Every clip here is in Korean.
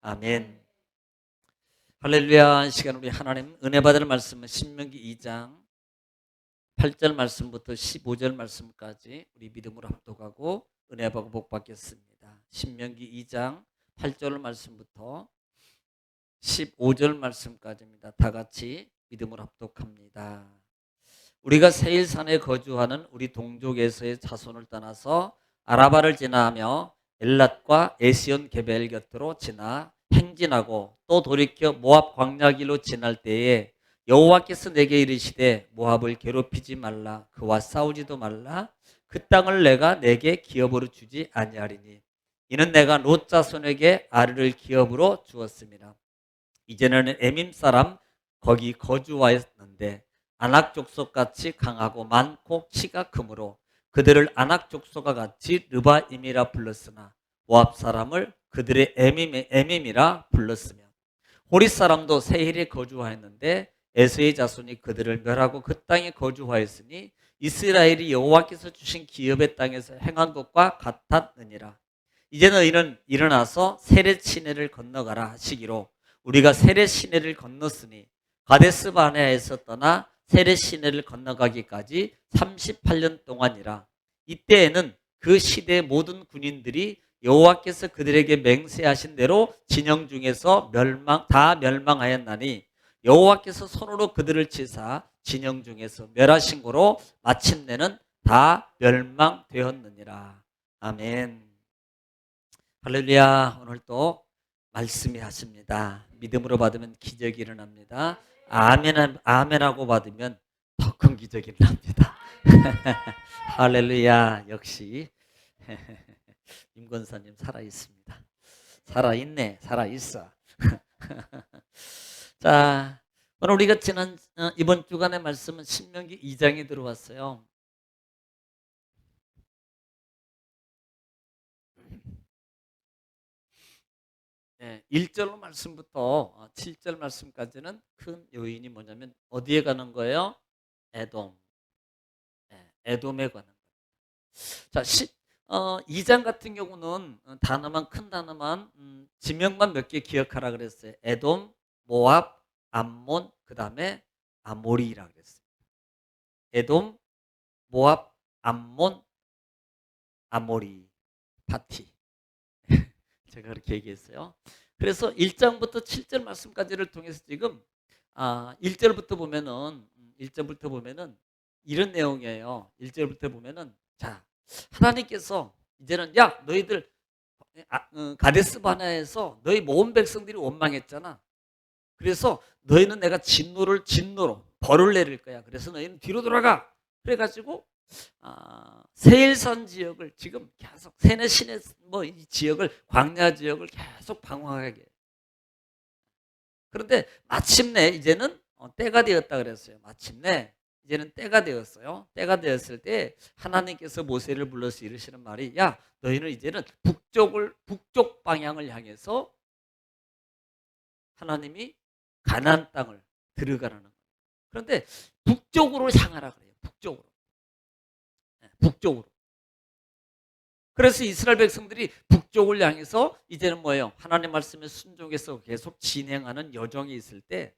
아멘. 할렐루야. 이 시간 우리 하나님 은혜 받을 말씀은 신명기 2장 8절 말씀부터 15절 말씀까지 우리 믿음으로 합독하고 은혜 받고 복 받겠습니다. 신명기 2장 8절 말씀부터 15절 말씀까지입니다. 다 같이 믿음으로 합독합니다. 우리가 세일산에 거주하는 우리 동족에서의 자손을 떠나서 아라바를 지나며 엘랏과 에시온 게벨 곁으로 지나 행진하고 또 돌이켜 모압 광야길로 지날 때에 여호와께서 내게 이르시되 모압을 괴롭히지 말라, 그와 싸우지도 말라. 그 땅을 내게 기업으로 주지 아니하리니 이는 내가 롯 자손에게 아르를 기업으로 주었습니다. 이제는 에밈 사람 거기 거주하였는데 아낙 족속같이 강하고 많고 키가 크므로 그들을 아낙 족속과 같이 르바임이라 불렀으나 모압 사람을 그들의 에밈이라 불렀으며 호리 사람도 세일에 거주하였는데 에서의 자손이 그들을 멸하고 그 땅에 거주하였으니 이스라엘이 여호와께서 주신 기업의 땅에서 행한 것과 같았느니라. 이제 너희는 일어나서 세렛 시내를 건너가라 하시기로 우리가 세렛 시내를 건넜으니 가데스 바네아에서 떠나 세렛 시내를 건너가기까지 38년 동안이라. 이때에는 그 시대의 모든 군인들이 여호와께서 그들에게 맹세하신 대로 진영 중에서 다 멸망하였나니 여호와께서 손으로 그들을 치사 진영 중에서 멸하신 거로 마침내는 다 멸망되었느니라. 아멘. 할렐루야. 오늘 또 말씀이 하십니다. 믿음으로 받으면 기적이 일어납니다. 아멘하고 받으면 더 큰 기적이 일어납니다. 할렐루야. 역시 임권사님 살아있습니다. 살아있네. 살아있어. 자, 오늘 우리가 이번 주간의 말씀은 신명기 2장에 들어왔어요. 네, 1절 말씀부터 7절 말씀까지는 큰 요인이 뭐냐면 어디에 가는 거예요? 에돔. 네, 에돔에 가는 거예요. 자, 2장 같은 경우는 큰 단어만 지명만 몇 개 기억하라 그랬어요. 에돔, 모압, 암몬, 그 다음에 아모리라 그랬어요. 에돔, 모압, 암몬, 아모리, 파티. 제가 그렇게 얘기했어요. 그래서 1장부터 7절 말씀까지를 통해서 지금 1절부터 보면은 이런 내용이에요. 1절부터 보면은 자, 하나님께서 이제는 야, 너희들 가데스 바네아에서 너희 모든 백성들이 원망했잖아. 그래서 너희는 내가 진노로 벌을 내릴 거야. 그래서 너희는 뒤로 돌아가. 그래가지고 세일산 지역을 지금 계속 세네시네 이 지역을 광야 지역을 계속 방황하게. 그런데 마침내 이제는 때가 되었다 그랬어요. 마침내 이제는 때가 되었어요. 때가 되었을 때 하나님께서 모세를 불러서 이르시는 말이 야, 너희는 이제는 북쪽 방향을 향해서 하나님이 가나안 땅을 들어가라는 거예요. 그런데 북쪽으로 향하라 그래요. 북쪽으로. 그래서 이스라엘 백성들이 북쪽을 향해서 이제는 뭐예요? 하나님 말씀에 순종해서 계속 진행하는 여정이 있을 때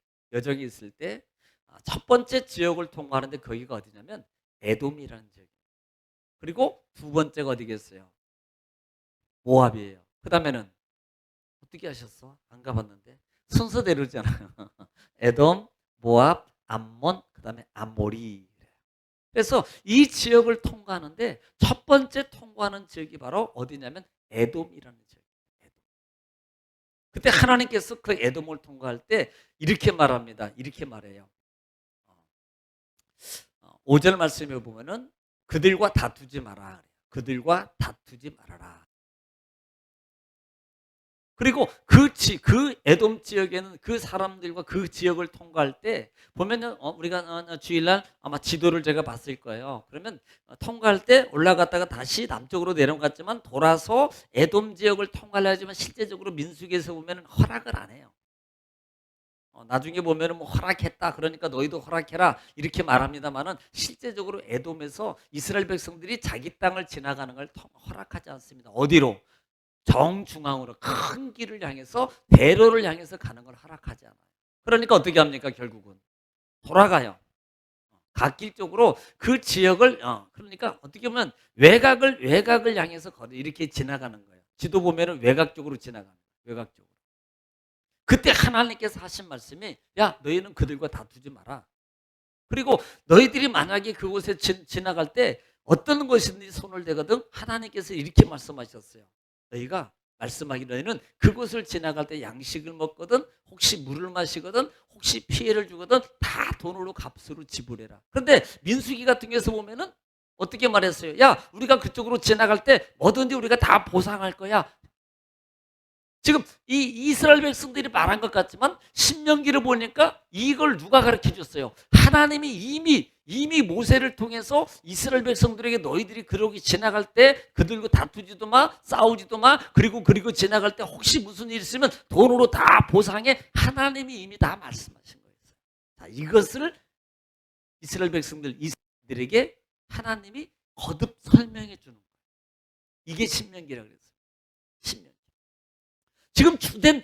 첫 번째 지역을 통과하는데 거기가 어디냐면 에돔이라는 지역. 그리고 두 번째가 어디겠어요? 모압이에요. 그 다음에는 어떻게 하셨어? 안 가봤는데 순서대로잖아요. 에돔, 모압, 암몬, 그 다음에 아모리. 그래서 이 지역을 통과하는데 첫 번째 통과하는 지역이 바로 어디냐면 에돔이라는 지역이에요. 그때 하나님께서 그 에돔을 통과할 때 이렇게 말합니다. 이렇게 말해요. 5절 말씀에 보면은 그들과 다투지 마라. 그들과 다투지 말아라. 그리고 그 에돔 지역에는 그 사람들과 그 지역을 통과할 때 보면은 우리가 주일날 아마 지도를 제가 봤을 거예요. 그러면 통과할 때 올라갔다가 다시 남쪽으로 내려갔지만 돌아서 에돔 지역을 통과를 하지만 실제적으로 민수기에서 보면은 허락을 안 해요. 나중에 보면은 뭐 허락했다 그러니까 너희도 허락해라 이렇게 말합니다만은 실제적으로 에돔에서 이스라엘 백성들이 자기 땅을 지나가는 걸 허락하지 않습니다. 어디로? 정중앙으로 큰 길을 향해서 대로를 향해서 가는 걸 허락하지 않아요. 그러니까 어떻게 합니까? 결국은 돌아가요. 갓길 쪽으로 그 지역을 그러니까 어떻게 보면 외곽을 향해서 걸어 이렇게 지나가는 거예요. 지도 보면은 외곽 쪽으로 지나가는 거예요. 외곽 쪽으로. 그때 하나님께서 하신 말씀이 야 너희는 그들과 다투지 마라. 그리고 너희들이 만약에 그곳에 지나갈 때 어떤 것이든지 손을 대거든 하나님께서 이렇게 말씀하셨어요. 너희가 말씀하기 너희는 그곳을 지나갈 때 양식을 먹거든 혹시 물을 마시거든 혹시 피해를 주거든 다 돈으로 값으로 지불해라. 그런데 민수기 같은 경우에서 보면은 어떻게 말했어요? 야 우리가 그쪽으로 지나갈 때 뭐든지 우리가 다 보상할 거야. 지금 이 이스라엘 백성들이 말한 것 같지만 신명기를 보니까 이걸 누가 가르쳐 줬어요? 하나님이 이미 모세를 통해서 이스라엘 백성들에게 너희들이 그러기 지나갈 때 그들과 다투지도 마 싸우지도 마 그리고 지나갈 때 혹시 무슨 일 있으면 돈으로 다 보상해. 하나님이 이미 다 말씀하신 거예요. 자, 이것을 이스라엘 백성들 이스라엘에게 하나님이 거듭 설명해 주는 거예요. 이게 신명기라고 그랬어요. 신명기. 지금 주된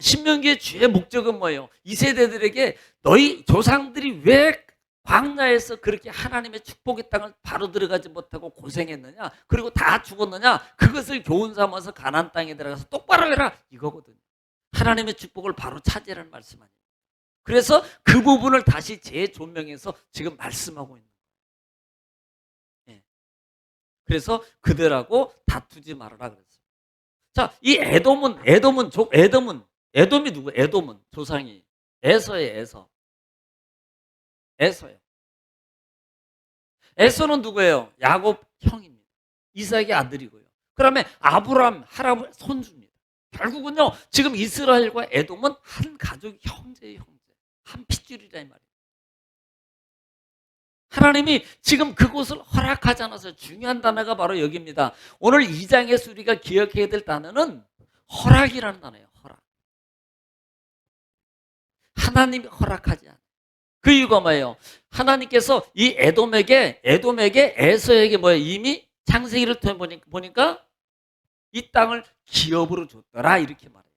신명기의 주의 목적은 뭐예요? 이 세대들에게 너희 조상들이 왜 광야에서 그렇게 하나님의 축복의 땅을 바로 들어가지 못하고 고생했느냐? 그리고 다 죽었느냐? 그것을 교훈 삼아서 가나안 땅에 들어가서 똑바로 해라 이거거든요. 하나님의 축복을 바로 차지하라는 말씀 아니에요. 그래서 그 부분을 다시 재조명해서 지금 말씀하고 있는 거예요. 그래서 그들하고 다투지 말아라 그랬어요. 자, 이 에돔이 누구? 에돔은 조상이 에서예요. 에서는 누구예요? 야곱 형입니다. 이삭의 아들이고요. 그다음에 아브람 할아버지 손주입니다. 결국은요, 지금 이스라엘과 에돔은 한 가족 형제의 형제, 한 핏줄이라 이 말이에요. 하나님이 지금 그곳을 허락하지 않아서 중요한 단어가 바로 여기입니다. 오늘 2장에서 우리가 기억해야 될 단어는 허락이라는 단어예요. 허락. 하나님이 허락하지 않아요. 그 이유가 뭐예요? 하나님께서 이 에돔에게 에서에게 뭐예요? 이미 창세기를 통해 보니까 이 땅을 기업으로 줬더라 이렇게 말해요.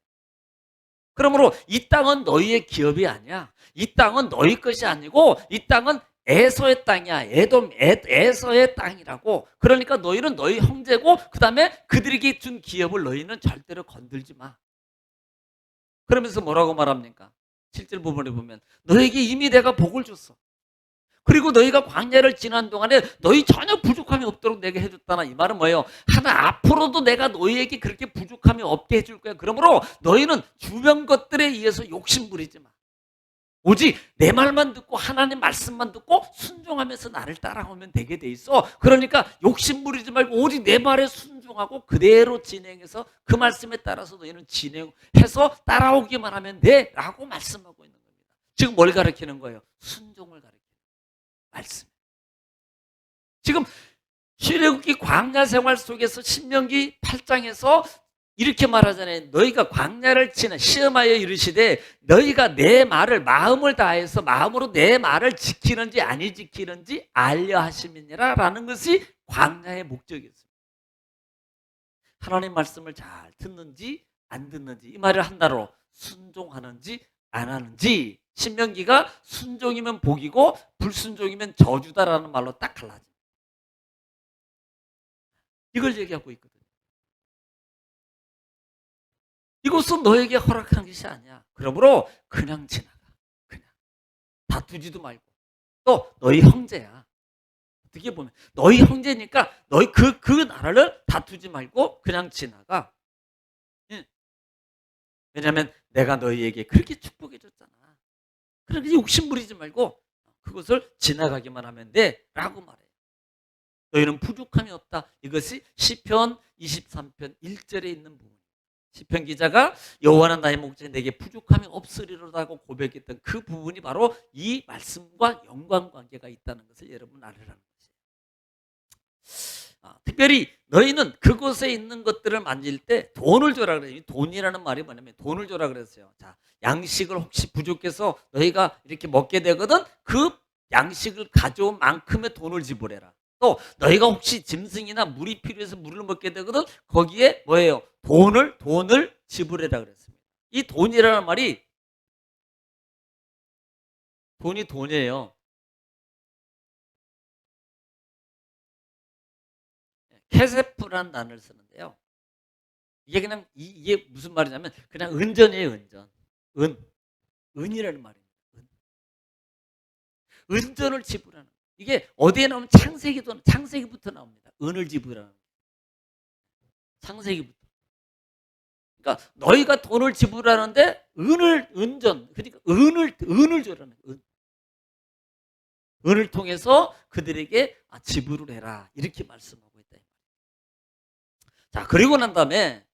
그러므로 이 땅은 너희의 기업이 아니야. 이 땅은 너희 것이 아니고 이 땅은 에서의 땅이야. 에서의 땅이라고. 그러니까 너희는 너희 형제고 그 다음에 그들에게 준 기업을 너희는 절대로 건들지 마. 그러면서 뭐라고 말합니까? 7절 부분에 보면 너에게 이미 내가 복을 줬어. 그리고 너희가 광야를 지난 동안에 너희 전혀 부족함이 없도록 내가 해줬다나. 이 말은 뭐예요? 하나 앞으로도 내가 너희에게 그렇게 부족함이 없게 해줄 거야. 그러므로 너희는 주변 것들에 의해서 욕심 부리지 마. 오직 내 말만 듣고 하나님 말씀만 듣고 순종하면서 나를 따라오면 되게 돼 있어. 그러니까 욕심 부리지 말고 오직 내 말에 순종하고 그대로 진행해서 그 말씀에 따라서 너희는 진행해서 따라오기만 하면 돼 라고 말씀하고 있는 겁니다. 지금 뭘 가르치는 거예요? 순종을 가르치는 말씀. 지금 출애굽기 광야 생활 속에서 신명기 8장에서 이렇게 말하잖아요. 너희가 광야를 시험하여 이르시되 너희가 내 말을 마음을 다해서 마음으로 내 말을 지키는지 아니 지키는지 알려 하심이니라 라는 것이 광야의 목적이었습니다. 하나님 말씀을 잘 듣는지 안 듣는지 이 말을 한 단어로 순종하는지 안 하는지. 신명기가 순종이면 복이고 불순종이면 저주다라는 말로 딱 갈라집니다. 이걸 얘기하고 있거든요. 이것은 너에게 허락한 것이 아니야. 그러므로 그냥 지나가. 그냥. 다투지도 말고. 또 너희 형제야. 어떻게 보면 너희 형제니까 너희 그 나라를 다투지 말고 그냥 지나가. 왜냐하면 내가 너희에게 그렇게 축복해 줬잖아. 그러니까 욕심 부리지 말고 그것을 지나가기만 하면 돼 라고 말해요. 너희는 부족함이 없다. 이것이 시편 23편 1절에 있는 부분. 시편 기자가 여호와는 나의 목자 내게 부족함이 없으리로다고 고백했던 그 부분이 바로 이 말씀과 연관관계가 있다는 것을 여러분 알으라는 것이에요. 특별히 너희는 그곳에 있는 것들을 만질 때 돈을 줘라 그래요. 돈이라는 말이 뭐냐면 돈을 줘라 그랬어요. 자, 양식을 혹시 부족해서 너희가 이렇게 먹게 되거든 그 양식을 가져온 만큼의 돈을 지불해라. 또 너희가 혹시 짐승이나 물이 필요해서 물을 먹게 되거든 거기에 뭐예요? 돈을 지불해라 그랬습니다. 이 돈이라는 말이 돈이 돈이에요. 케세프라는 단어를 쓰는데요. 이게 그냥 이게 무슨 말이냐면 그냥 은전이에요, 은전. 은이라는 말입니다. 은전을 지불하는. 이게 어디에 나오면 창세기부터 나옵니다. 은을 지불하는. 창세기부터. 그러니까 너희가 돈을 지불하는데 은전 그러니까 은을 줘라는 은. 은을 통해서 그들에게 지불을 해라 이렇게 말씀하고 있다. 자 그리고 난 다음에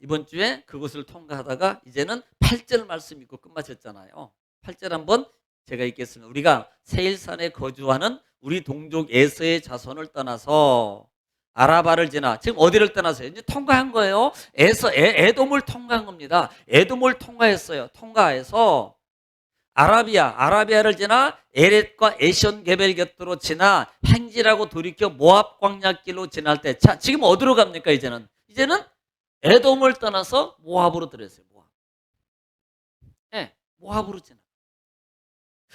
이번 주에 그것을 통과하다가 이제는 8절 말씀 읽고 끝마쳤잖아요. 8절 한번 제가 읽겠습니다. 우리가 세일산에 거주하는 우리 동족 에서의 자손을 떠나서 아라바를 지나 지금 어디를 떠나서요? 이제 통과한 거예요. 에돔을 통과한 겁니다. 에돔을 통과했어요. 통과해서 아라비아를 지나 에렛과 에션 게벨 곁으로 지나 행지라고 돌이켜 모압 광야길로 지날 때, 자 지금 어디로 갑니까? 이제는 에돔을 떠나서 모압으로 들어왔어요. 모압. 네, 모압으로 지나.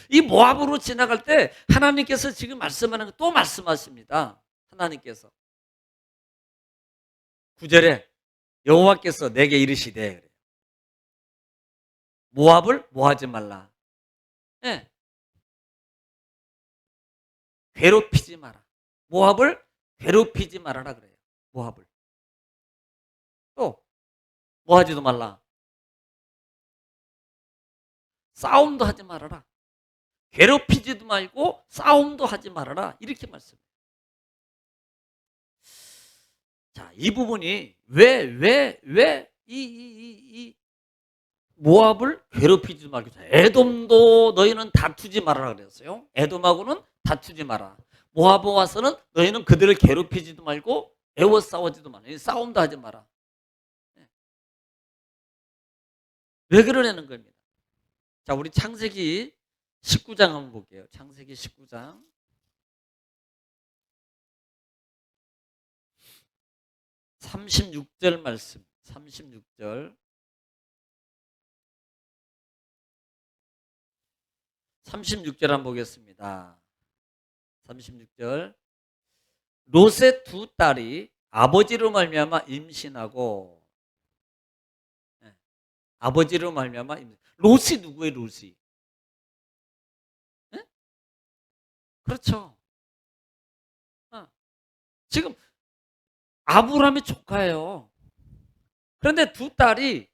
이 모압으로 지나갈 때 하나님께서 지금 말씀하는 거 또 말씀하십니다. 하나님께서 9절에 여호와께서 내게 이르시되 그래요. 모압을 뭐 하지 말라. 네. 괴롭히지 마라. 모압을 괴롭히지 말아라 그래요. 모압을. 또 뭐 하지도 말라. 싸움도 하지 말아라. 괴롭히지도 말고 싸움도 하지 말아라. 이렇게 말씀해요. 자, 이 부분이 왜 이 모압을 괴롭히지 말고 에돔도 너희는 다투지 말아라 그랬어요. 에돔하고는 다투지 마라. 모압에 와서는 너희는 그들을 괴롭히지도 말고 애워 싸우지도 마라. 싸움도 하지 마라. 왜 그러냐는 겁니다. 자, 우리 창세기 19장 한번 볼게요. 창세기 19장. 36절 말씀. 36절. 36절 한번 보겠습니다. 36절. 롯의 두 딸이 아버지로 말미암아 임신하고 아버지로 말미암아 롯이 누구예요? 롯이? 네? 그렇죠. 지금 아브라함의 조카예요. 그런데 두 딸이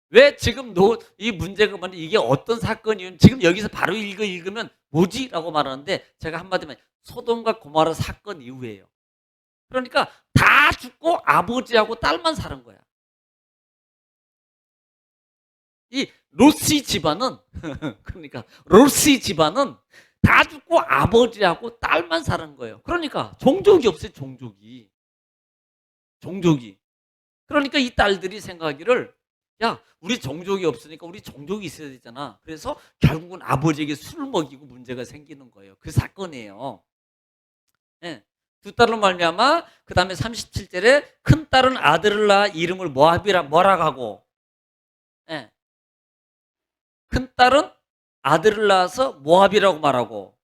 왜 지금 이 문제가 뭐냐 이게 어떤 사건이면 지금 여기서 바로 읽으면 뭐지? 라고 말하는데 제가 한마디만 소돔과 고모라 사건 이후에요. 그러니까 다 죽고 아버지하고 딸만 사는 거야. 이 롯시 집안은 그러니까 롯시 집안은 다 죽고 아버지하고 딸만 사는 거예요. 그러니까 종족이 없어요. 종족이. 그러니까 이 딸들이 생각하기를 야 우리 종족이 없으니까 우리 종족이 있어야 되잖아. 그래서 결국은 아버지에게 술을 먹이고 문제가 생기는 거예요. 그 사건이에요. 네. 두 딸로 말미암아 그 다음에 37절에 큰 딸은 아들을 낳아 이름을 뭐라고 하고 네. 큰 딸은 아들을 낳아서 모압이라고 말하고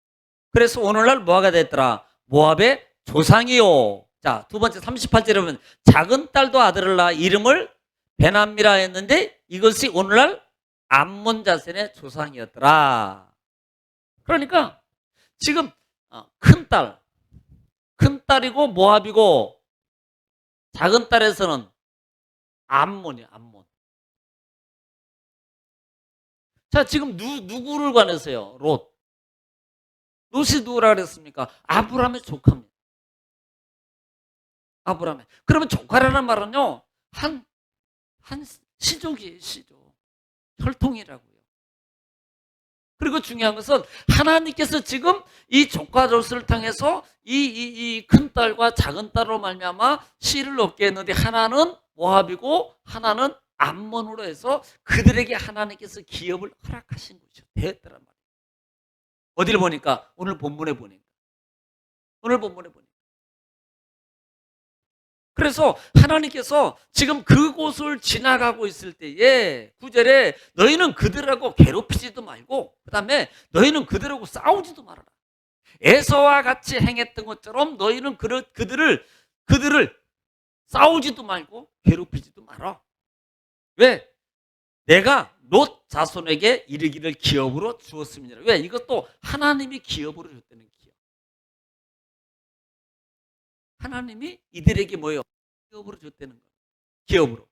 그래서 오늘날 뭐가 됐더라? 모압의 조상이요. 자, 두 번째 38절에 보면 작은 딸도 아들을 낳아 이름을 베남미라 했는데 이것이 오늘날 암몬 자손의 조상이었더라. 그러니까 지금 큰 딸이고 모압이고 작은 딸에서는 암몬이에요. 암몬. 자, 지금 누구를 관해서요? 롯이 누구라 그랬습니까? 아브라함의 조카입니다. 아브라함의. 그러면 조카라는 말은요, 한 시족이에요, 시족. 혈통이라고요. 그리고 중요한 것은 하나님께서 지금 이 조카 롯을 통해서 이 큰 딸과 작은 딸로 말미암아 씨를 얻게 했는데 하나는 모압이고 하나는 암몬으로 해서 그들에게 하나님께서 기업을 허락하신 거죠. 되었더란 말이에요. 어디를 보니까 오늘 본문에 보니까 그래서 하나님께서 지금 그곳을 지나가고 있을 때에 9절에 너희는 그들하고 괴롭히지도 말고 그다음에 너희는 그들하고 싸우지도 말아라. 에서와 같이 행했던 것처럼 너희는 그들을 싸우지도 말고 괴롭히지도 마라. 왜? 내가 롯 자손에게 이르기를 기업으로 주었음이니라. 왜? 이것도 하나님이 기업으로 줬다는 기업. 하나님이 이들에게 뭐예요? 기업으로 줬다는 거예요. 기업으로.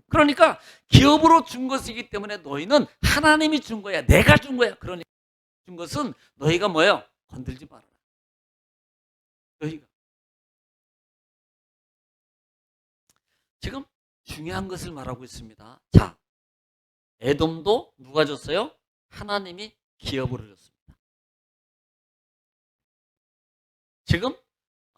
그러니까 기업으로 준 것이기 때문에 너희는 하나님이 준 거야. 내가 준 거야. 그러니까 준 것은 너희가 뭐예요? 건들지 말아라. 너희가. 지금 중요한 것을 말하고 있습니다. 자, 에돔도 누가 줬어요? 하나님이 기업으로 줬습니다. 지금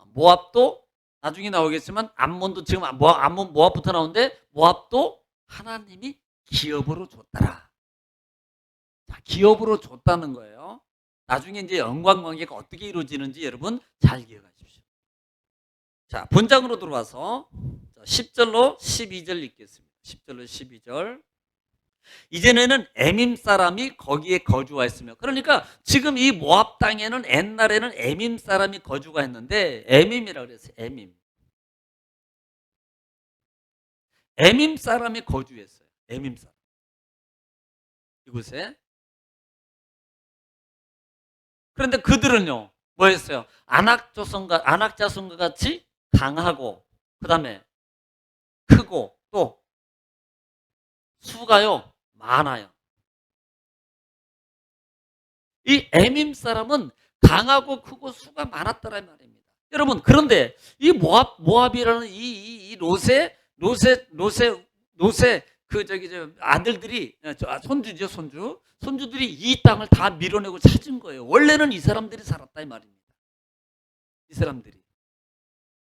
모압도 나중에 나오겠지만 암몬도 지금 암몬 모압부터 나오는데 모압도 하나님이 기업으로 줬더라. 자, 기업으로 줬다는 거예요. 나중에 이제 연관관계가 어떻게 이루어지는지 여러분 잘 기억하십시오. 자, 본장으로 들어와서 10절로 12절 읽겠습니다. 10절로 12절. 이전에는 에밈 사람이 거기에 거주하였으며, 그러니까 지금 이 모압 땅에는 옛날에는 에밈 사람이 거주가 했는데, 에밈이라고 그랬어요. 에밈 사람이 거주했어요. 에밈 사람. 이곳에. 그런데 그들은요, 뭐 했어요? 안악자손과 같이 강하고, 그 다음에 크고, 또 수가요 많아요. 이 에밈 사람은 강하고 크고 수가 많았다는 말입니다. 여러분, 그런데 이 모압이라는 이 롯의 아들들이, 손주들이 이 땅을 다 밀어내고 찾은 거예요. 원래는 이 사람들이 살았다 이 말입니다. 이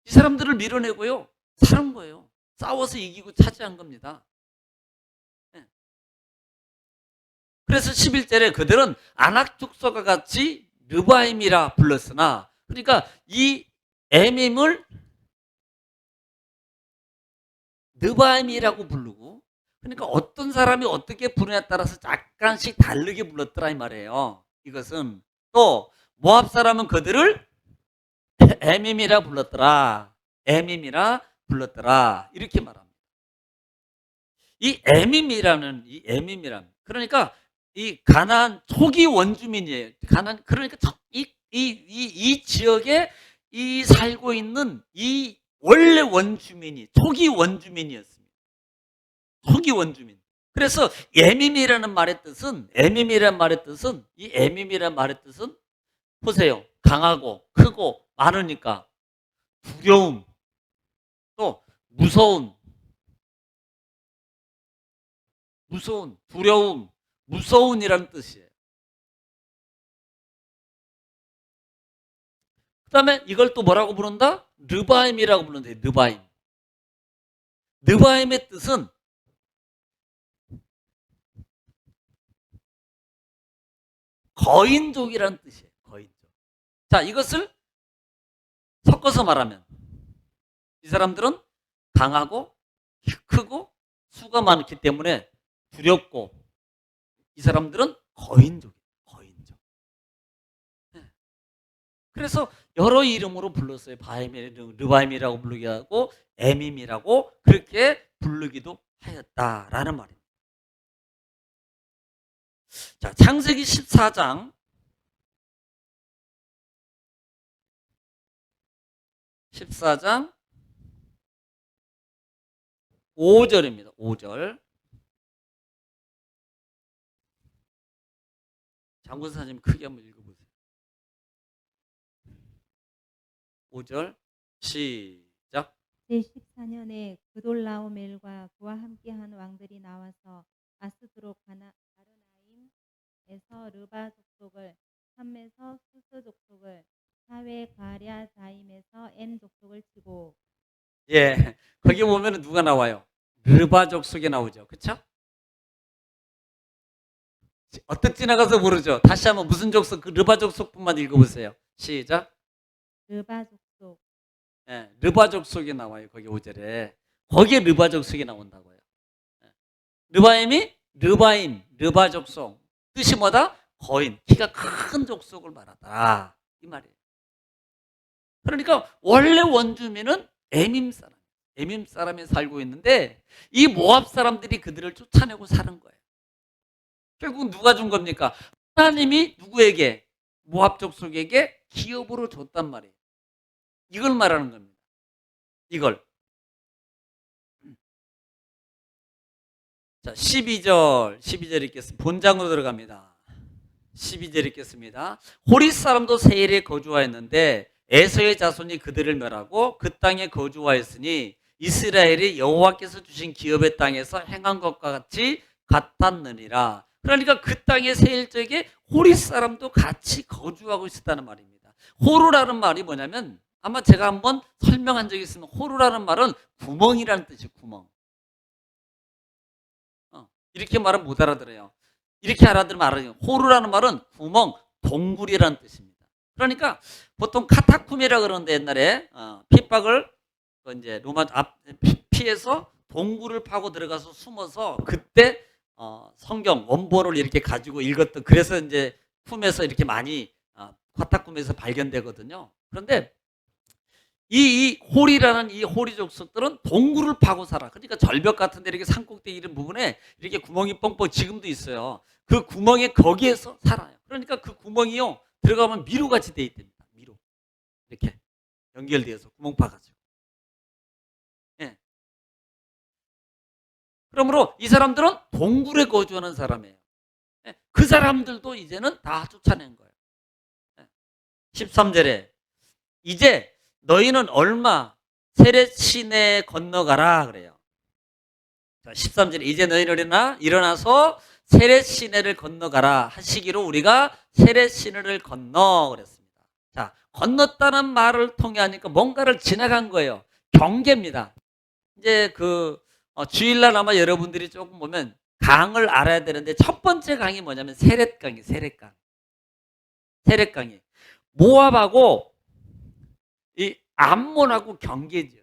사람들을 밀어내고요 사는 거예요. 싸워서 이기고 차지한 겁니다. 그래서 11절에 그들은 아낙 족속과 같이 르바임이라 불렀으나, 그러니까 이 에밈을 르바임이라고 부르고, 그러니까 어떤 사람이 어떻게 부르냐에 따라서 약간씩 다르게 불렀더라 이 말이에요. 이것은 또 모압 사람은 그들을 에밈이라 불렀더라. 이렇게 말합니다. 이 에밈이라는 그러니까 이 가나안 초기 원주민이에요. 그러니까 이 지역에 이 살고 있는 이 원래 원주민이 초기 원주민이었습니다. 초기 원주민. 그래서 에밈이라는 말의 뜻은 보세요. 강하고 크고 많으니까 두려움, 또 두려움, 무서운이라는 뜻이에요. 그 다음에 이걸 또 뭐라고 부른다? 르바임이라고 부른다. 르바임의 뜻은 거인족이라는 뜻이에요. 거인족. 자, 이것을 섞어서 말하면 이 사람들은 강하고 크고 수가 많기 때문에 두렵고, 이 사람들은 거인족이에요. 그래서 여러 이름으로 불렀어요. 르바임이라고 부르기도 하고 에밈이라고 그렇게 부르기도 하였다라는 말입니다. 자, 창세기 14장 5절입니다. 5절. 장군사님 크게 한번 읽어보세요. 5절 시작. 제14년에 그돌라오멜과 그와 함께한 왕들이 나와서 아스드로 가르나임에서 르바 족속을, 함에서 수스 족속을, 사웨 가랴자임에서 엔 족속을 치고. 예, 거기 보면 누가 나와요? 르바 족속이 나오죠. 그렇죠? 어떻게 지나가서 모르죠. 다시 한번 무슨 족속, 그 르바 족속뿐만 읽어보세요. 시작. 르바 족속, 예, 르바 족속이 나와요. 거기 5절에. 거기에 르바 족속이 나온다고요. 예. 르바임이 르바임, 르바 족속. 뜻이 뭐다? 거인, 키가 큰 족속을 말하다. 이 말이에요. 그러니까 원래 원주민은 에밈 사람, 에밈 사람이 살고 있는데 이 모압 사람들이 그들을 쫓아내고 사는 거예요. 결국 누가 준 겁니까? 하나님이 누구에게? 모압 족속에게 기업으로 줬단 말이에요. 이걸 말하는 겁니다. 이걸. 자, 12절 읽겠습니다. 본장으로 들어갑니다. 12절 읽겠습니다. 호리 사람도 세일에 거주하였는데 에서의 자손이 그들을 멸하고 그 땅에 거주하였으니 이스라엘이 여호와께서 주신 기업의 땅에서 행한 것과 같이 같았느니라. 그러니까 그 땅의 세일적에 호리 사람도 같이 거주하고 있었다는 말입니다. 호루라는 말이 뭐냐면 아마 제가 한번 설명한 적이 있으면 호루라는 말은 구멍이라는 뜻이에요. 구멍. 이렇게 말하면 못 알아들어요. 이렇게 알아들으면 알아요. 호루라는 말은 구멍, 동굴이라는 뜻입니다. 그러니까 보통 카타쿰이라 그러는데 옛날에 핍박을 이제 로마 피해서 동굴을 파고 들어가서 숨어서 그때 성경 원본을 이렇게 가지고 읽었던, 그래서 이제 쿰에서 이렇게 많이 카타쿰에서 발견되거든요. 그런데 이 홀이라는 이 호리 족속들은 동굴을 파고 살아. 그러니까 절벽 같은 데 이렇게 산꼭대기 이런 부분에 이렇게 구멍이 뻥뻥 지금도 있어요. 그 구멍에 거기에서 살아요. 그러니까 그 구멍이요 들어가면 미로같이 돼 있답니다. 미로 이렇게 연결되어서 구멍 파가지고. 예. 그러므로 이 사람들은 동굴에 거주하는 사람이에요. 예. 그 사람들도 이제는 다 쫓아낸 거예요. 예. 13절에 이제 너희는 얼마 세렛 시내 건너가라 그래요. 자, 13절에 이제 너희는 일어나서 세렛 시내를 건너가라 하시기로 우리가 세렛 시내를 건너 그랬습니다. 자, 건넜다는 말을 통해 하니까 뭔가를 지나간 거예요. 경계입니다. 이제 주일날 아마 여러분들이 조금 보면 강을 알아야 되는데 첫 번째 강이 뭐냐면 세렛강이, 세렛강. 세렛강이 모압하고 이 암몬하고 경계죠.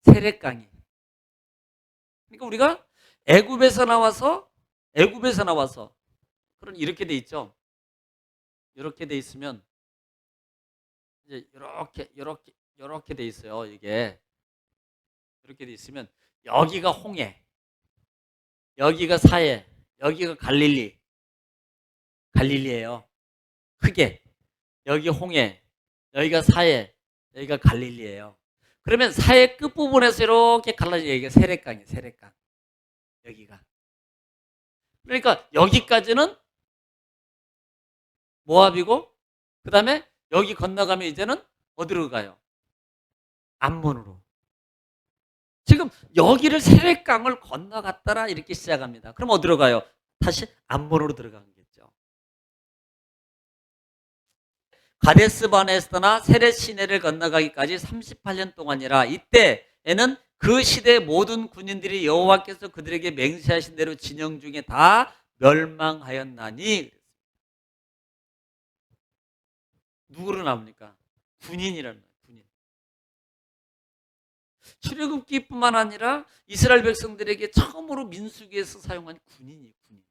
세렛강이. 그러니까 우리가 애굽에서 나와서 그런 이렇게 돼 있죠. 이렇게 돼 있으면 이제 이렇게 돼 있어요. 이게 이렇게 돼 있으면 여기가 홍해, 여기가 사해, 여기가 갈릴리예요. 크게 여기 홍해, 여기가 사해, 여기가 갈릴리예요. 그러면 사해 끝부분에서 이렇게 갈라져 여기가 세렛강이에요. 세렛강. 여기가. 그러니까 여기까지는 모압이고 그 다음에 여기 건너가면 이제는 어디로 가요? 암몬으로. 지금 여기를 세렛강을 건너갔다라 이렇게 시작합니다. 그럼 어디로 가요? 다시 암몬으로 들어가겠죠. 가데스 바네스나 세렛 시내를 건너가기까지 38년 동안이라 이때에는 그 시대 모든 군인들이 여호와께서 그들에게 맹세하신 대로 진영 중에 다 멸망하였나니. 누구로 나옵니까? 군인이라는 거예요. 군인. 출애굽기뿐만 아니라 이스라엘 백성들에게 처음으로 민수기에서 사용한 군인이에요. 군인.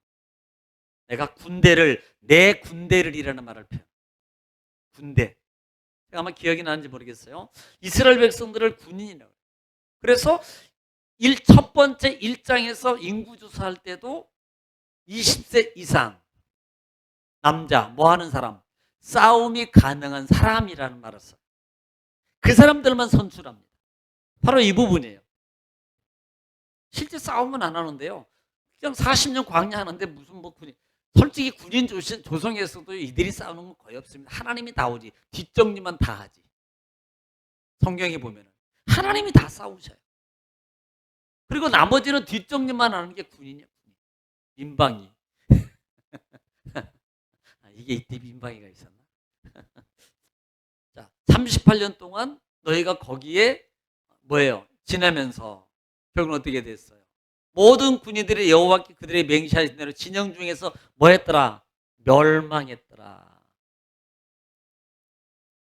내가 내 군대를이라는 말을 표현. 군대. 아마 기억이 나는지 모르겠어요. 이스라엘 백성들을 군인이라고 해요. 그래서 첫 번째 1장에서 인구조사할 때도 20세 이상 남자 뭐 하는 사람, 싸움이 가능한 사람이라는 말을 써요. 그 사람들만 선출합니다. 바로 이 부분이에요. 실제 싸움은 안 하는데요. 그냥 40년 광야하는데 무슨 뭐 군인. 솔직히 군인 조성에서도 이들이 싸우는 건 거의 없습니다. 하나님이 다 오지. 뒷정리만 다 하지. 성경에 보면은 하나님이 다 싸우셔요. 그리고 나머지는 뒷정리만 하는 게 군인이에요. 민방위. 이게 이때 민방위가 있었나? 자, 38년 동안 너희가 거기에 뭐예요? 지내면서 결국은 어떻게 됐어요? 모든 군인들이 여호와께 그들의 맹세하신 대로 진영 중에서 뭐 했더라? 멸망했더라.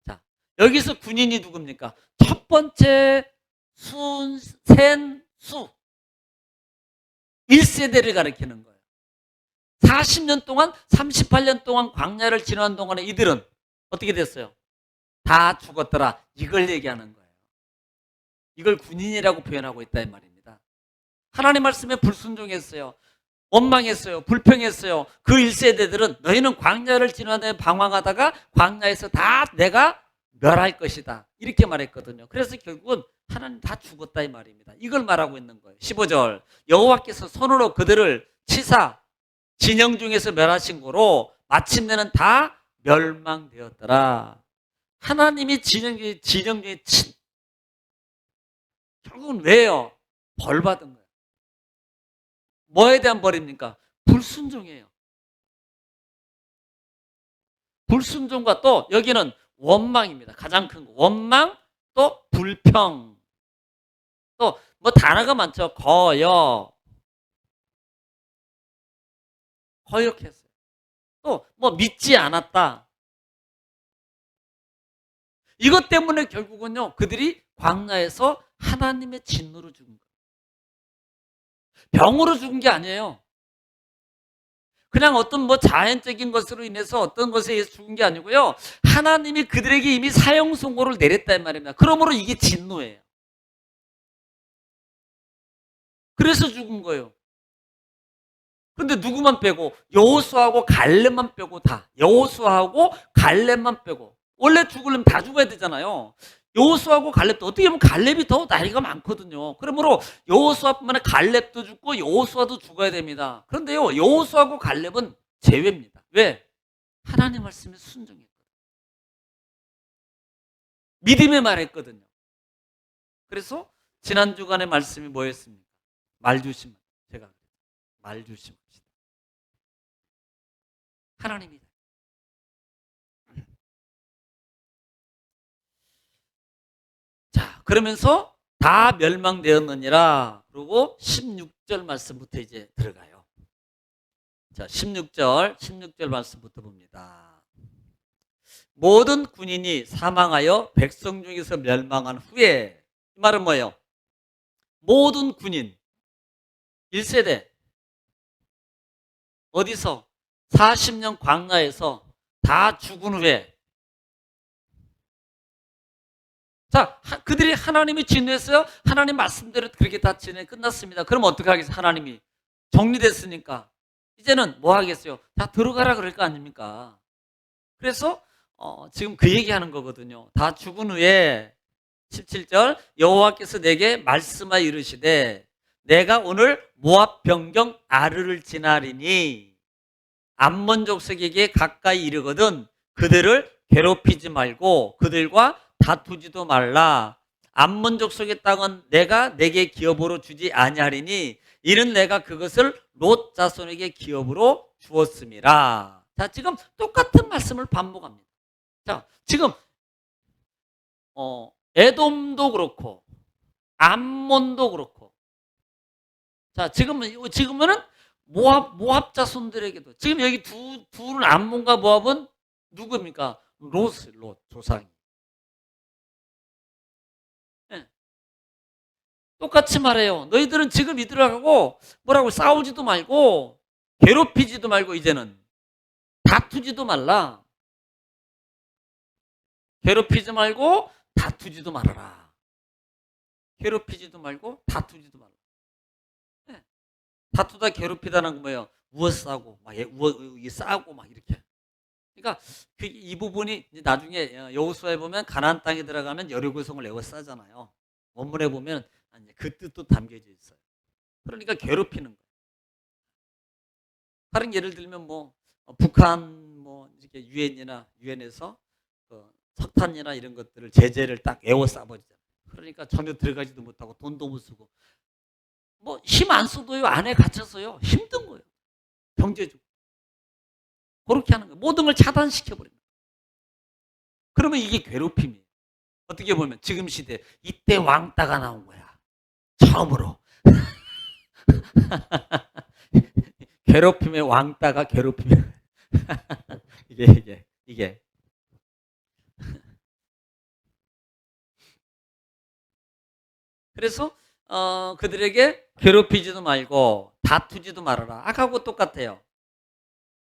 자, 여기서 군인이 누굽니까? 첫 번째 수 1세대를 가리키는 거예요. 40년 동안 38년 동안 광야를 지나는 동안에 이들은 어떻게 됐어요? 다 죽었더라. 이걸 얘기하는 거예요. 이걸 군인이라고 표현하고 있다 이 말입니다. 하나님 말씀에 불순종했어요. 원망했어요. 불평했어요. 그 1세대들은 너희는 광야를 지나다 방황하다가 광야에서 다 내가 멸할 것이다. 이렇게 말했거든요. 그래서 결국은 하나님 다 죽었다 이 말입니다. 이걸 말하고 있는 거예요. 15절 여호와께서 손으로 그들을 치사 진영 중에서 멸하신 거로 마침내는 다 멸망되었더라. 하나님이 진영 중에 결국은 왜요? 벌 받은 거예요. 뭐에 대한 벌입니까? 불순종이에요. 불순종과 또 여기는 원망입니다. 가장 큰 거. 원망 또 불평. 또 뭐 단어가 많죠. 거역했어요. 또 뭐 믿지 않았다. 이것 때문에 결국은요. 그들이 광야에서 하나님의 진노로 죽은 거예요. 병으로 죽은 게 아니에요. 그냥 어떤 뭐 자연적인 것으로 인해서 어떤 것에 의해서 죽은 게 아니고요. 하나님이 그들에게 이미 사형 선고를 내렸단 말입니다. 그러므로 이게 진노예요. 그래서 죽은 거예요. 그런데 누구만 빼고 여호수아하고 갈렙만 빼고 다. 여호수아하고 갈렙만 빼고. 원래 죽으려면 다 죽어야 되잖아요. 여호수아하고 갈렙도 어떻게 보면 갈렙이 더 나이가 많거든요. 그러므로 여호수아뿐만 아니라 갈렙도 죽고 여호수아도 죽어야 됩니다. 그런데요. 여호수아하고 갈렙은 제외입니다. 왜? 하나님 말씀에 순종했거든요. 믿음의 말했거든요. 그래서 지난 주간의 말씀이 뭐였습니까? 말주심. 제가 말주심 합시다. 하나님이 자, 그러면서 다 멸망되었느니라. 그리고 16절 말씀부터 이제 들어가요. 자, 16절 말씀부터 봅니다. 모든 군인이 사망하여 백성 중에서 멸망한 후에, 이 말은 뭐예요? 모든 군인 1세대 어디서 40년 광야에서 다 죽은 후에, 자, 그들이 하나님이 진노했어요. 하나님 말씀대로 그렇게 다 진행 끝났습니다. 그럼 어떻게 하겠어요? 하나님이 정리됐으니까 이제는 뭐 하겠어요? 다 들어가라 그럴 거 아닙니까? 그래서 지금 그 얘기하는 거거든요. 다 죽은 후에 17절 여호와께서 내게 말씀하여 이르시되 내가 오늘 모압 변경 아르를 지나리니 암몬 족속에게 가까이 이르거든 그들을 괴롭히지 말고 그들과 다투지도 말라. 암몬 족속의 땅은 내가 내게 기업으로 주지 아니하리니 이는 내가 그것을 롯 자손에게 기업으로 주었음이라. 자, 지금 똑같은 말씀을 반복합니다. 자, 지금 에돔도 그렇고 암몬도 그렇고, 자, 지금은 모압 자손들에게도 지금 여기 둘은 암몬과 모압은 누구입니까? 롯 조상이. 네. 똑같이 말해요. 너희들은 지금 이들하고 뭐라고 싸우지도 말고 괴롭히지도 말고 이제는 다투지도 말라. 괴롭히지 말고 다투지도 말아라. 괴롭히지도 말고 다투지도 말라. 네. 다투다 괴롭히다는 건 뭐예요? 우어 싸고 막 싸고 막 이렇게. 그러니까 이 부분이 나중에 여호수아에 보면 가나안 땅에 들어가면 여리고성을 에워 싸잖아요. 원문에 보면 그 뜻도 담겨져 있어요. 그러니까 괴롭히는 거예요. 다른 예를 들면 뭐 북한 뭐 이렇게 유엔에서 석탄이나 이런 것들을 제재를 딱 에워 싸버리잖아요. 그러니까 전혀 들어가지도 못하고 돈도 못 쓰고 뭐 힘 안 써도요 안에 갇혀서요 힘든 거예요. 경제적으로. 그렇게 하는 거예요. 모든 걸 차단시켜버리는 거예요. 그러면 이게 괴롭힘이에요. 어떻게 보면 지금 시대 이때 왕따가 나온 거야. 처음으로. 괴롭힘의 왕따가 괴롭힘이에요. 이게 그래서 그들에게 괴롭히지도 말고 다투지도 말아라. 아까하고 똑같아요.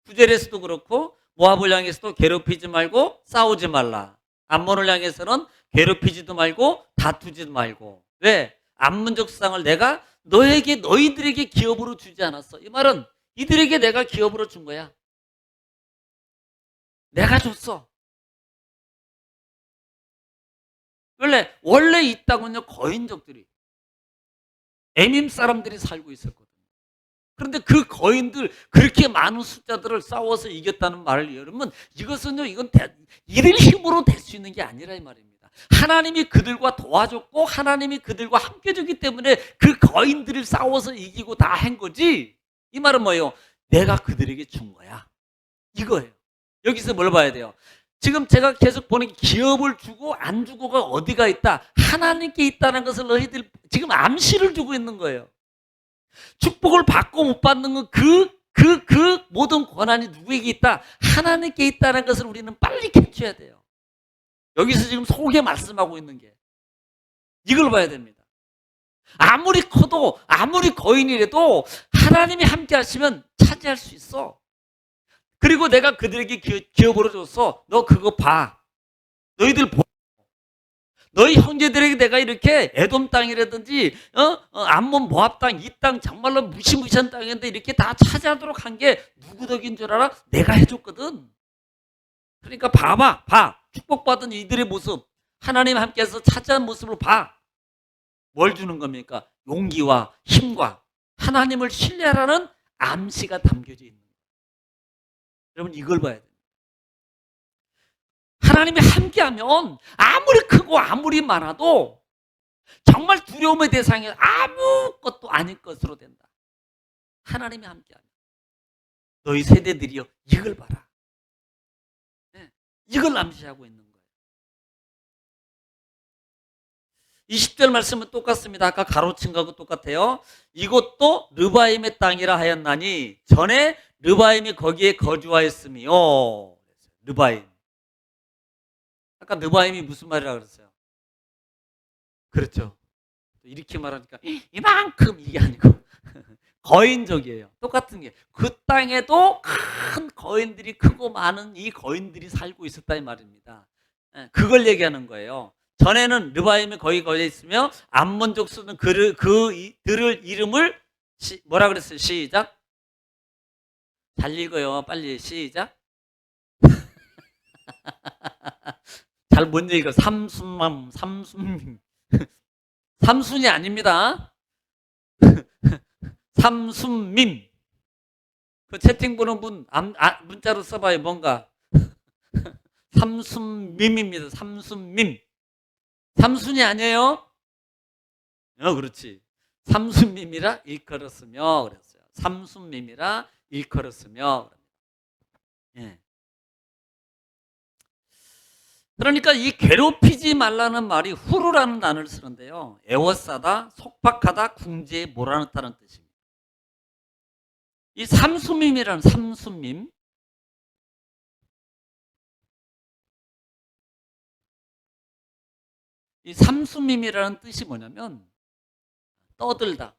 9절에서도 그렇고 모압을 향해서도 괴롭히지 말고 싸우지 말라. 암몬을 향해서는 괴롭히지도 말고 다투지도 말고. 왜? 암몬적 수상을 내가 너희들에게 기업으로 주지 않았어. 이 말은 이들에게 내가 기업으로 준 거야. 내가 줬어. 원래 이 땅은요, 거인족들이, 에밈 사람들이 살고 있었거든요. 그런데 그 거인들, 그렇게 많은 숫자들을 싸워서 이겼다는 말을 여러분, 이것은요, 이들 힘으로 될 수 있는 게 아니라 이 말입니다. 하나님이 그들과 도와줬고, 하나님이 그들과 함께 줬기 때문에 그 거인들을 싸워서 이기고 다 한 거지. 이 말은 뭐예요? 내가 그들에게 준 거야. 이거예요. 여기서 뭘 봐야 돼요? 지금 제가 계속 보는 기업을 주고 안 주고가 어디가 있다? 하나님께 있다는 것을 너희들 지금 암시를 주고 있는 거예요. 축복을 받고 못 받는 건 그 모든 권한이 누구에게 있다? 하나님께 있다는 것을 우리는 빨리 캐치해야 돼요. 여기서 지금 속에 말씀하고 있는 게 이걸 봐야 됩니다. 아무리 커도 아무리 거인이라도 하나님이 함께 하시면 차지할 수 있어. 그리고 내가 그들에게 기업으로 줬어. 너 그거 봐. 너희들 보. 너희 형제들에게 내가 이렇게 에돔 땅이라든지 암몬 모압 땅, 이 땅 정말로 무시무시한 땅인데 이렇게 다 차지하도록 한 게 누구 덕인 줄 알아? 내가 해줬거든. 그러니까 봐. 축복받은 이들의 모습, 하나님 함께해서 차지한 모습을 봐. 뭘 주는 겁니까? 용기와 힘과 하나님을 신뢰하라는 암시가 담겨져 있는 거예요. 여러분 이걸 봐야 돼요. 하나님이 함께하면 아무리 크고 아무리 많아도 정말 두려움의 대상이 아무것도 아닌 것으로 된다. 하나님이 함께하면. 너희 세대들이요, 이걸 봐라. 네, 이걸 암시하고 있는 거예요. 20절 말씀은 똑같습니다. 아까 가로친 거하고 똑같아요. 이것도 르바임의 땅이라 하였나니 전에 르바임이 거기에 거주하였으며. 르바임. 아까 르바임이 무슨 말이라 그랬어요? 그렇죠. 이렇게 말하니까 이만큼 이게 아니고 거인족이에요. 똑같은 게 그 땅에도 큰 거인들이 크고 많은 이 거인들이 살고 있었다 이 말입니다. 그걸 얘기하는 거예요. 전에는 르바임이 거기 거져 있으며 암몬족 수는 그들을 이름을 뭐라 그랬어요? 시작. 잘 읽어요. 빨리 시작. 잘 못 읽어. 삼순이 아닙니다. 삼순밈. 그 채팅 보는 분 문자로 써봐요. 뭔가 삼순밈입니다. 삼순밈. 삼순이 아니에요? 그렇지. 삼순밈이라 일컬었으며 그랬어요. 삼순밈이라 일컬었으며. 예. 그러니까 이 괴롭히지 말라는 말이 후루라는 단어를 쓰는데요. 애워싸다, 속박하다, 궁지에 몰아넣다는 뜻입니다. 이 삼순밈이라는 삼순밈. 이 삼순밈이라는 뜻이 뭐냐면 떠들다,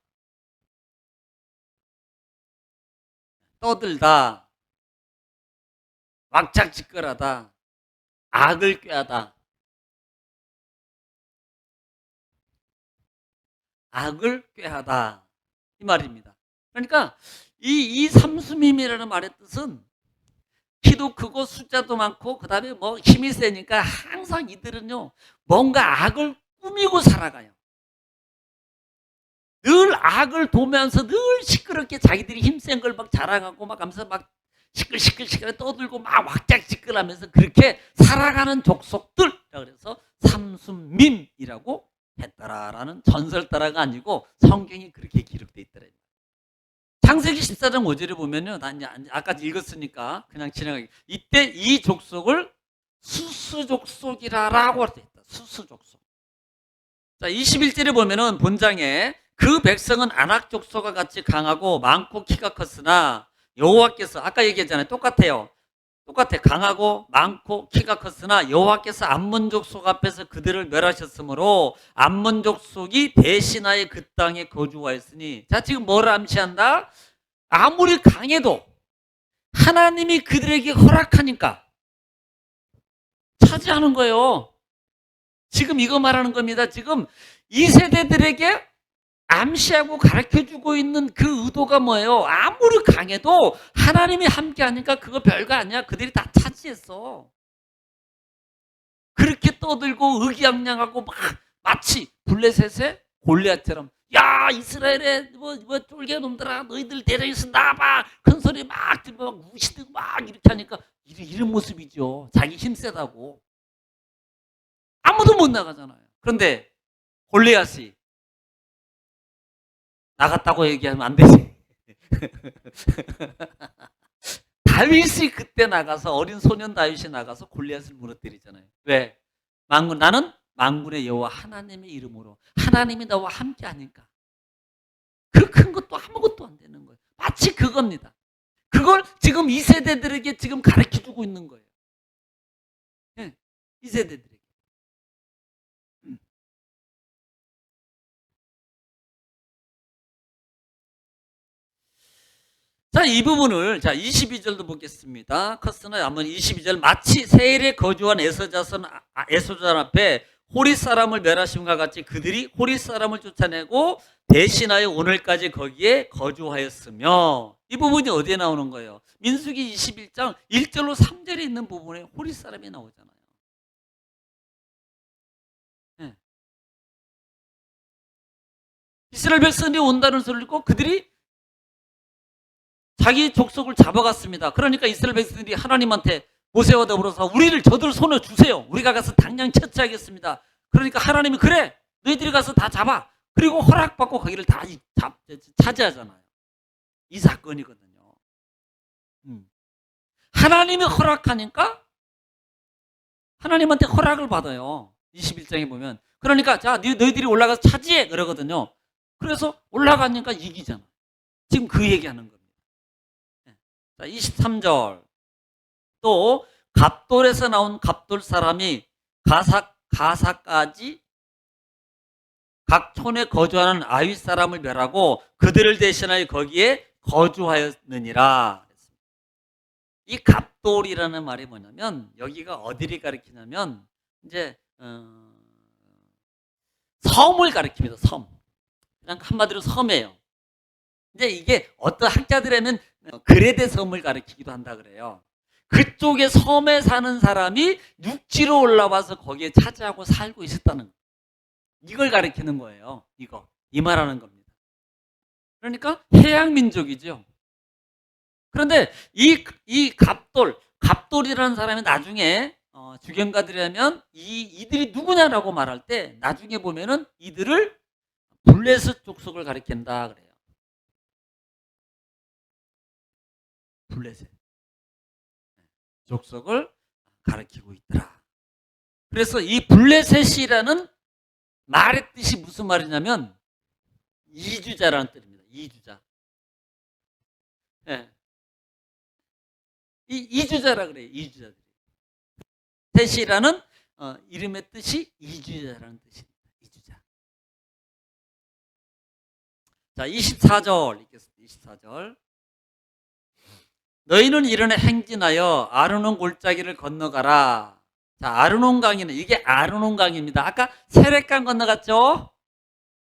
왁작지껄하다, 악을 꾀하다. 악을 꾀하다. 이 말입니다. 그러니까 이 삼수밈이라는 말의 뜻은 키도 크고 숫자도 많고 그 다음에 뭐 힘이 세니까 항상 이들은요 뭔가 악을 꾸미고 살아가요. 늘 악을 도면서 늘 시끄럽게 자기들이 힘센 걸 막 자랑하고 막 하면서 막 시끌 떠들고 막 왁작지껄하면서 그렇게 살아가는 족속들. 그래서 삼순밈이라고 했더라라는 전설 따라가 아니고 성경이 그렇게 기록되어 있더라. 창세기 14장 5절에 보면요, 아까 읽었으니까 그냥 지나가기. 이때 이 족속을 수수족속이라고 할 때 있다. 수수족속. 자, 21절에 보면은 본장에 그 백성은 아낙 족속과 같이 강하고 많고 키가 컸으나 여호와께서 아까 얘기했잖아요. 똑같아요. 똑같아. 강하고 많고 키가 컸으나 여호와께서 암몬 족속 앞에서 그들을 멸하셨으므로 암몬 족속이 대신하여 그 땅에 거주하였으니. 자, 지금 뭘 암시한다? 아무리 강해도 하나님이 그들에게 허락하니까 차지하는 거예요. 지금 이거 말하는 겁니다. 지금 이 세대들에게 암시하고 가르쳐주고 있는 그 의도가 뭐예요? 아무리 강해도 하나님이 함께하니까 그거 별거 아니야. 그들이 다 차지했어. 그렇게 떠들고 의기양양하고 막 마치 블레셋의 골리앗처럼, 야 이스라엘의 뭐 쫄개 놈들아, 너희들 대장에서 나와봐, 큰 소리 막 들고 막 우시듯 막 이렇게 하니까 이런 모습이죠. 자기 힘 세다고. 아무도 못 나가잖아요. 그런데 골리앗이 나갔다고 얘기하면 안 되지. 다윗이 그때 나가서, 어린 소년 다윗이 나가서 골리앗을 무너뜨리잖아요. 왜? 나는 만군의 여호와 하나님의 이름으로, 하나님이 나와 함께 하니까. 그 큰 것도 아무것도 안 되는 거예요. 마치 그겁니다. 그걸 지금 이 세대들에게 지금 가르쳐주고 있는 거예요. 네, 이 세대들에게. 자, 이 부분을, 자, 22절도 보겠습니다. 컸으나 아무 22절, 마치 세일에 거주한 에소자손 앞에 호릿 사람을 멸하심과 같이 그들이 호릿 사람을 쫓아내고 대신하여 오늘까지 거기에 거주하였으며. 이 부분이 어디에 나오는 거예요? 민수기 21장 1절로 3절에 있는 부분에 호릿 사람이 나오잖아요. 네. 이스라엘 백성들이 온다는 소리를 듣고 그들이 자기 족속을 잡아갔습니다. 그러니까 이스라엘 백성들이 하나님한테 모세와 더불어서 우리를 저들 손에 주세요. 우리가 가서 당장 처치하겠습니다. 그러니까 하나님이, 그래, 너희들이 가서 다 잡아. 그리고 허락받고 거기를 다 차지하잖아요. 이 사건이거든요. 하나님이 허락하니까 하나님한테 허락을 받아요. 21장에 보면. 그러니까 자, 너희들이 올라가서 차지해 그러거든요. 그래서 올라가니까 이기잖아. 지금 그 얘기하는 겁니다. 자, 23절. 또 갑돌에서 나온 갑돌 사람이 가사까지 각 촌에 거주하는 아윗 사람을 멸하고 그들을 대신하여 거기에 거주하였느니라. 이 갑돌이라는 말이 뭐냐면, 여기가 어디를 가리키냐면 이제 섬을 가리킵니다. 섬. 그냥 한마디로 섬이에요. 이제 이게 어떤 학자들에는 그레데 섬을 가리키기도 한다 그래요. 그쪽에 섬에 사는 사람이 육지로 올라와서 거기에 차지하고 살고 있었다는, 이걸 가리키는 거예요. 이 말하는 겁니다. 그러니까 해양 민족이죠. 그런데 이 갑돌이라는 사람이 나중에 주경가들이라면 이들이 누구냐라고 말할 때 나중에 보면은 이들을 블레셋 족속을 가리킨다 그래요. 블레셋 족속을 가리키고 있더라. 그래서 이 블레셋이라는 말의 뜻이 무슨 말이냐면 이주자라는 뜻입니다. 이주자. 네. 이주자라 그래요. 이주자들. 셋이라는 이름의 뜻이 이주자라는 뜻입니다. 이주자. 자, 24절 읽겠습니다. 24절. 너희는 이르네 행진하여 아르논 골짜기를 건너가라. 자, 아르논 강이는, 이게 아르논 강입니다. 아까 세렛강 건너갔죠?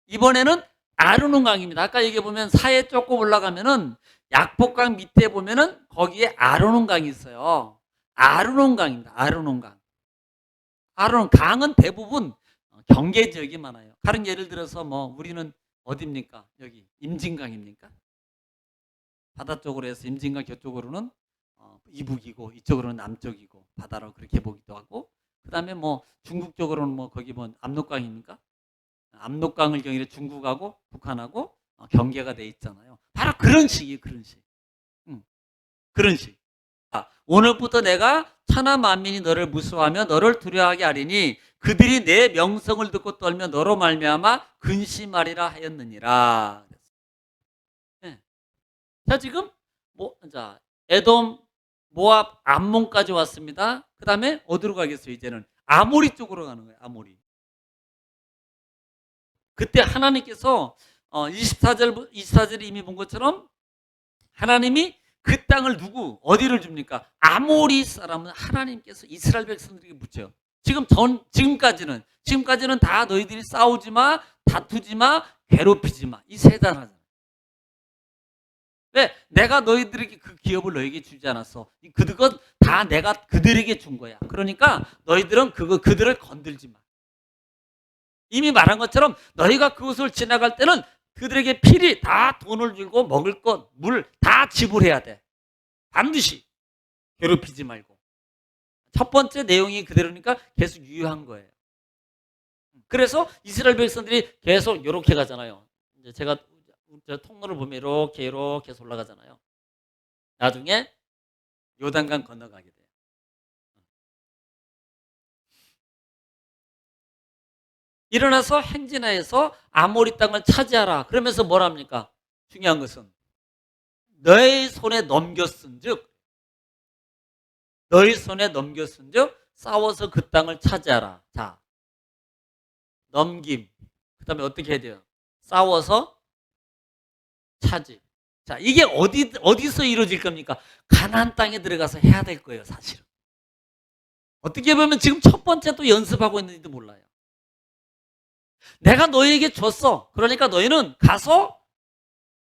이번에는 아르논 강입니다. 아까 여기 보면 사해 조금 올라가면은 약복강 밑에 보면은 거기에 아르논 강이 있어요. 아르논 강입니다. 아르논 강. 아르논 강은 대부분 경계 지역이 많아요. 다른 예를 들어서 뭐 우리는 어디입니까? 여기 임진강입니까? 바다 쪽으로 해서 임진강 저쪽으로는 이북이고 이쪽으로는 남쪽이고 바다로 그렇게 보기도 하고, 그 다음에 뭐 중국 쪽으로는 뭐 거기 뭐 압록강입니까? 압록강을 경계로 중국하고 북한하고 경계가 돼 있잖아요. 바로 그런 식이에요. 그런 식. 그런 식. 오늘부터 내가 천하 만민이 너를 무수하며 너를 두려워하게 하리니 그들이 내 명성을 듣고 떨며 너로 말미암아 근심하리라 하였느니라. 네. 자, 지금 자, 에돔, 모압 암몬까지 왔습니다. 그 다음에 어디로 가겠어요? 이제는 아모리 쪽으로 가는 거예요. 아모리. 그때 하나님께서 24절에 이미 본 것처럼 하나님이 그 땅을 어디를 줍니까? 아모리 사람은 하나님께서 이스라엘 백성들에게 묻혀요. 지금까지는 다 너희들이 싸우지 마, 다투지 마, 괴롭히지 마. 이 세 단 하잖아. 왜? 내가 너희들에게 그 기업을 너희에게 주지 않았어. 그것 다 내가 그들에게 준 거야. 그러니까 너희들은 그들을 건들지 마. 이미 말한 것처럼 너희가 그곳을 지나갈 때는 그들에게 필히 다 돈을 주고 먹을 것, 물 다 지불해야 돼. 반드시 괴롭히지 말고. 첫 번째 내용이 그대로니까 계속 유효한 거예요. 그래서 이스라엘 백성들이 계속 이렇게 가잖아요. 이제 제가 통로를 보면 이렇게 해서 올라가잖아요. 나중에 요단강 건너가게 돼요. 일어나서 행진하여서 아모리 땅을 차지하라. 그러면서 뭐랍니까? 중요한 것은 너희 손에 넘겼은즉 싸워서 그 땅을 차지하라. 자, 넘김. 그 다음에 어떻게 해야 돼요? 싸워서 차지. 자, 이게 어디서 이루어질 겁니까? 가나안 땅에 들어가서 해야 될 거예요, 사실은. 어떻게 보면 지금 첫 번째 또 연습하고 있는지도 몰라요. 내가 너희에게 줬어. 그러니까 너희는 가서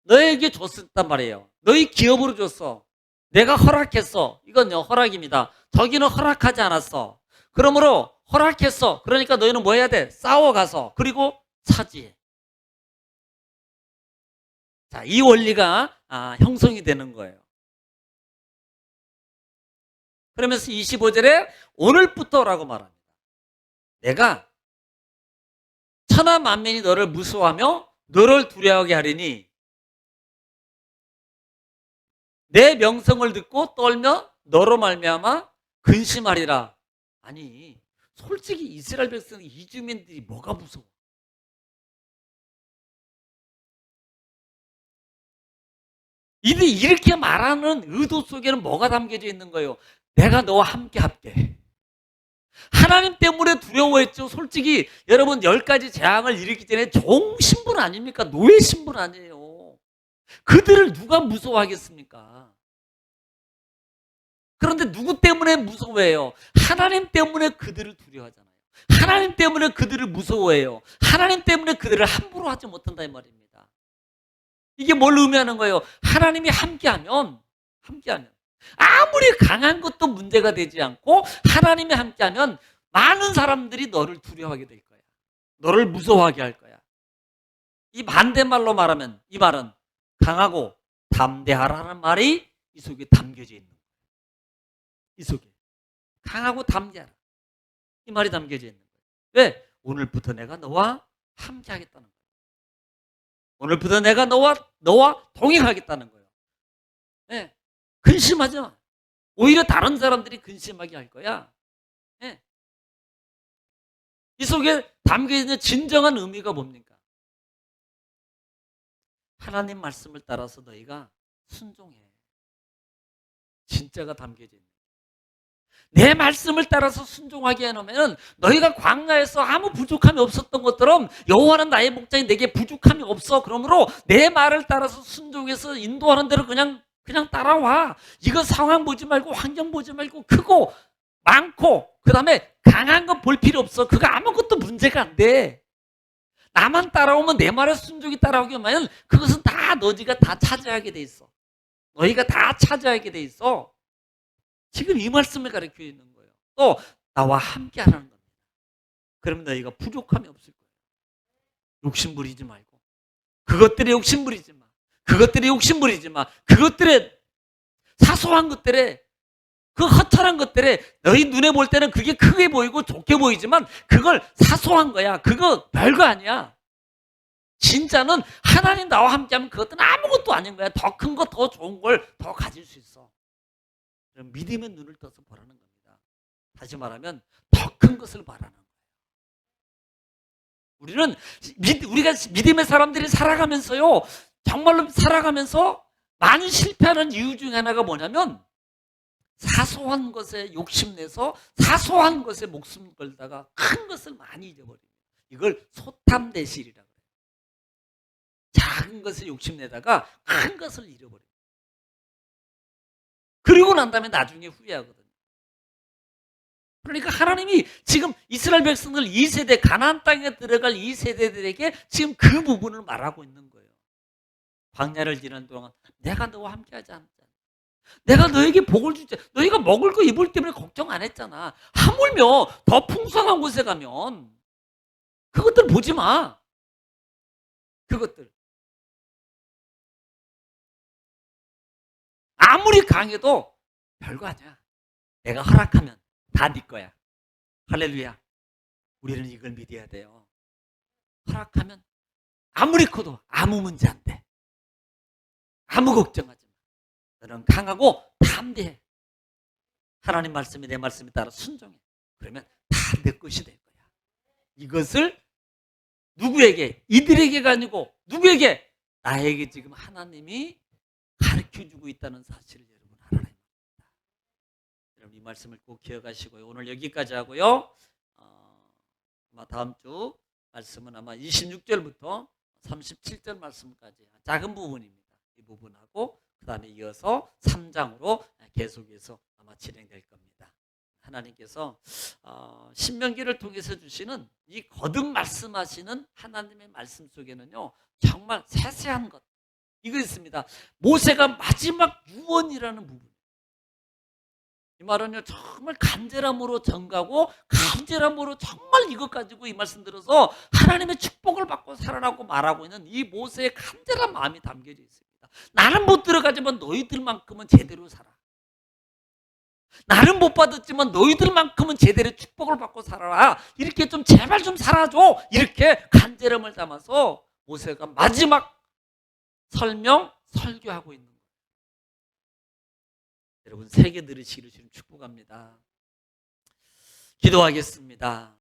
너희에게 줬단 말이에요. 너희 기업으로 줬어. 내가 허락했어. 이건요, 허락입니다. 저기는 허락하지 않았어. 그러므로 허락했어. 그러니까 너희는 뭐 해야 돼? 싸워가서. 그리고 차지해. 자, 이 원리가 형성이 되는 거예요. 그러면서 25절에 오늘부터라고 말합니다. 내가 천하 만민이 너를 무서워하며 너를 두려워하게 하리니 내 명성을 듣고 떨며 너로 말미암아 근심하리라. 아니, 솔직히 이스라엘 백성 이주민들이 뭐가 무서워? 이렇게 말하는 의도 속에는 뭐가 담겨져 있는 거예요? 내가 너와 함께 할게. 하나님 때문에 두려워했죠. 솔직히 여러분 10가지 재앙을 일으키기 전에 종 신분 아닙니까? 노예 신분 아니에요. 그들을 누가 무서워하겠습니까? 그런데 누구 때문에 무서워해요? 하나님 때문에 그들을 두려워하잖아요. 하나님 때문에 그들을 무서워해요. 하나님 때문에 그들을 함부로 하지 못한다 이 말입니다. 이게 뭘 의미하는 거예요? 하나님이 함께하면 아무리 강한 것도 문제가 되지 않고 하나님이 함께하면 많은 사람들이 너를 두려워하게 될 거야. 너를 무서워하게 할 거야. 이 반대말로 말하면 이 말은 강하고 담대하라는 말이 이 속에 담겨져 있는 거예요. 이 속에 강하고 담대하라. 이 말이 담겨져 있는 거예요. 왜? 오늘부터 내가 너와 함께 하겠다는 거예요. 오늘부터 내가 너와 동행하겠다는 거예요. 네. 근심하지 마. 오히려 다른 사람들이 근심하게 할 거야. 네. 이 속에 담겨있는 진정한 의미가 뭡니까? 하나님 말씀을 따라서 너희가 순종해. 진짜가 담겨져 있는 거야. 내 말씀을 따라서 순종하게 해놓으면 너희가 광야에서 아무 부족함이 없었던 것처럼 여호와는 나의 목자니 내게 부족함이 없어. 그러므로 내 말을 따라서 순종해서 인도하는 대로 그냥 따라와. 이거 상황 보지 말고 환경 보지 말고 크고 많고 그 다음에 강한 건 볼 필요 없어. 그거 아무것도 문제가 안 돼. 나만 따라오면 내 말에 순종이 따라오게 하면 그것은 다 너희가 다 차지하게 돼 있어. 너희가 다 차지하게 돼 있어. 지금 이 말씀을 가르치고 있는 거예요. 또 나와 함께 하라는 겁니다. 그러면 너희가 부족함이 없을 거예요. 욕심 부리지 말고 그것들에 욕심 부리지 마. 그것들의 사소한 것들에 그 허탈한 것들에 너희 눈에 볼 때는 그게 크게 보이고 좋게 보이지만 그걸 사소한 거야. 그거 별거 아니야. 진짜는 하나님 나와 함께하면 그것은 아무것도 아닌 거야. 더 큰 거, 더 좋은 걸 더 가질 수 있어. 그럼 믿음의 눈을 떠서 보라는 겁니다. 다시 말하면 더 큰 것을 바라는 거예요. 우리가 믿음의 사람들이 살아가면서요. 정말로 살아가면서 많이 실패하는 이유 중에 하나가 뭐냐면 사소한 것에 욕심내서 사소한 것에 목숨 걸다가 큰 것을 많이 잊어버립니다. 이걸 소탐대실이라고 해요. 작은 것에 욕심내다가 큰 것을 잃어버려요. 그리고 난 다음에 나중에 후회하거든요. 그러니까 하나님이 지금 이스라엘 백성들 2세대 가나안 땅에 들어갈 2세대들에게 지금 그 부분을 말하고 있는 거예요. 광야를 지난 동안 내가 너와 함께하지 않았잖아. 내가 너에게 복을 주지. 너희가 먹을 거 입을 때문에 걱정 안 했잖아. 하물며 더 풍성한 곳에 가면 그것들 보지 마. 그것들. 아무리 강해도 별거 아니야. 내가 허락하면 다 네 거야. 할렐루야. 우리는 이걸 믿어야 돼요. 허락하면 아무리 커도 아무 문제 안 돼. 아무 걱정하지 마. 너는 강하고 담대해. 하나님 말씀이 내 말씀에 따라 순종해. 그러면 다 내 것이 될 거야. 이것을 누구에게? 이들에게가 아니고 누구에게? 나에게 지금 하나님이 가르쳐주고 있다는 사실을 여러분 알아야 됩니다. 여러분 이 말씀을 꼭 기억하시고요. 오늘 여기까지 하고요. 아마 다음 주 말씀은 아마 26절부터 37절 말씀까지 작은 부분입니다. 이 부분하고 그 다음에 이어서 3장으로 계속해서 아마 진행될 겁니다. 하나님께서 신명기를 통해서 주시는 이 거듭 말씀하시는 하나님의 말씀 속에는요 정말 세세한 것 이거 있습니다. 모세가 마지막 유언이라는 부분. 이 말은요 정말 간절함으로 전가고 간절함으로 정말 이것 가지고 이 말씀 들어서 하나님의 축복을 받고 살아라고 말하고 있는 이 모세의 간절한 마음이 담겨져 있습니다. 나는 못 들어가지만 너희들만큼은 제대로 살아. 나는 못 받았지만 너희들만큼은 제대로 축복을 받고 살아라. 이렇게 좀 제발 좀 살아줘. 이렇게 간절함을 담아서 모세가 마지막 설교하고 있는 거예요. 여러분 세계 들으시기를 주님 축복합니다. 기도하겠습니다.